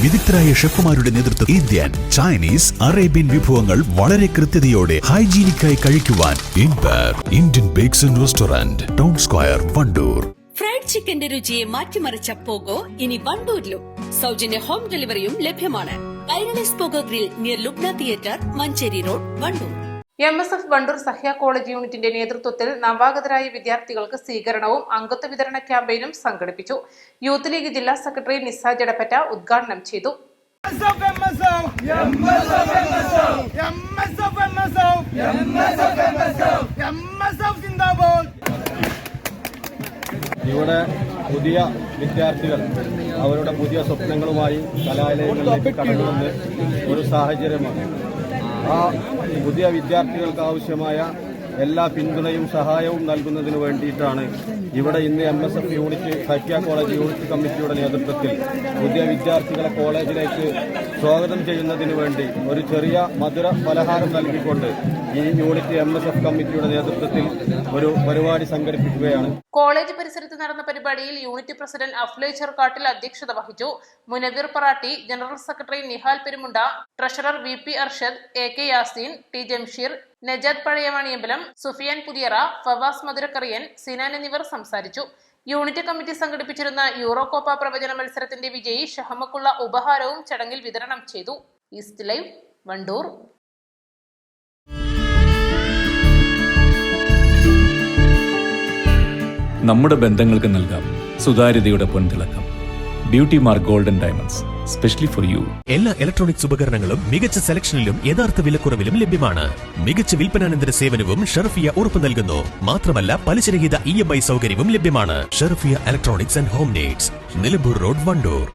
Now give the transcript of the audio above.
വിദഗ്ധരായ ഷെഫുമാരുടെ നേതൃത്വത്തിൽ Indian, Chinese, Arabian വിഭവങ്ങൾ വളരെ കൃത്യതയോടെ ഹൈജീനിക്കായി കഴിക്കുവാൻ Indian bakes and restaurant, town square, Wandoor. Fried ചിക്കന്റെ രുചിയെ മാറ്റിമറിച്ച പോഗോ ഇനി വണ്ടൂരിലും. സൗജന്യ ഹോം ഡെലിവറിയും ലഭ്യമാണ്. Kairali's Pogo Grill near Lubna theatre, Manjeri road, Wandoor. MSF Wandoor Sahya college യൂണിറ്റിന്റെ നേതൃത്വത്തിൽ നവാഗതരായ വിദ്യാർത്ഥികൾക്ക് സ്വീകരണവും അംഗത്വ വിതരണ ക്യാമ്പയിനും സംഘടിപ്പിച്ചു. യൂത്ത് ലീഗ് ജില്ലാ സെക്രട്ടറി നിസ ജഡപ്പറ്റ ഉദ്ഘാടനം ചെയ്തു. ഇവിടെ പുതിയ വിദ്യാർത്ഥികൾ അവരുടെ പുതിയ സ്വപ്നങ്ങളുമായി കലാലയങ്ങളിലേക്ക് കടന്നുവന്ന് ഒരു സാഹചര്യമാണ്. ആ പുതിയ വിദ്യാർത്ഥികൾക്ക് ആവശ്യമായ എല്ലാ പിന്തുണയും സഹായവും നൽകുന്നതിന് വേണ്ടിയിട്ടാണ് ഇവിടെ ഇന്ന് MSF യൂണിറ്റ് സഖ്യ കോളേജ് യൂണിറ്റ് കമ്മിറ്റിയുടെ നേതൃത്വത്തിൽ പുതിയ വിദ്യാർത്ഥികളെ കോളേജിലേക്ക് സ്വാഗതം ചെയ്യുന്നതിന് വേണ്ടി ഒരു ചെറിയ മധുര പലഹാരം നൽകിക്കൊണ്ട് ഈ യൂണിറ്റ് MSF കമ്മിറ്റിയുടെ നേതൃത്വത്തിൽ ഒരു പരിപാടി സംഘടിപ്പിക്കുകയാണ്. കോളേജ് പരിസരത്ത് നടന്ന പരിപാടിയിൽ യൂണിറ്റ് പ്രസിഡന്റ് അഫ്ലൈ ചെറുക്കാട്ടിൽ അധ്യക്ഷത വഹിച്ചു. Munaveer Paratti, general secretary Nihal Perumunda, treasurer VP Arshad, AK Yaseen, T Jamsheer, Najad Pazhayavaniyambalam, Sufiyan Puthiyara, Fawas Madhurakkariyan, Sinan എന്നിവർ സംസാരിച്ചു. യൂണിറ്റ് കമ്മിറ്റി സംഘടിപ്പിച്ചിരുന്ന യൂറോകോപ്പ പ്രവചന മത്സരത്തിന്റെ വിജയി ഷഹമക്കുള്ള ഉപഹാരവും ചടങ്ങിൽ വിതരണം ചെയ്തു. East live, Wandoor. നമ്മുടെ ബന്ധങ്ങൾക്ക് നൽകാം സുതാര്യതയുടെ പൊൻതിളക്കം. Beauty mark golden diamonds, specially for you. എല്ലാ ഇലക്ട്രോണിക്സ് ഉപകരണങ്ങളും മികച്ച സെലക്ഷനിലും യഥാർത്ഥ വിലക്കുറവിലും ലഭ്യമാണ്. മികച്ച വിൽപ്പനാനന്തര സേവനവും ഷർഫിയ ഉറപ്പു നൽകുന്നു. മാത്രമല്ല പലിശരഹിത EMI സൗകര്യവും ലഭ്യമാണ്. Sharfiya electronics and home needs, Nilambur road, Wandoor.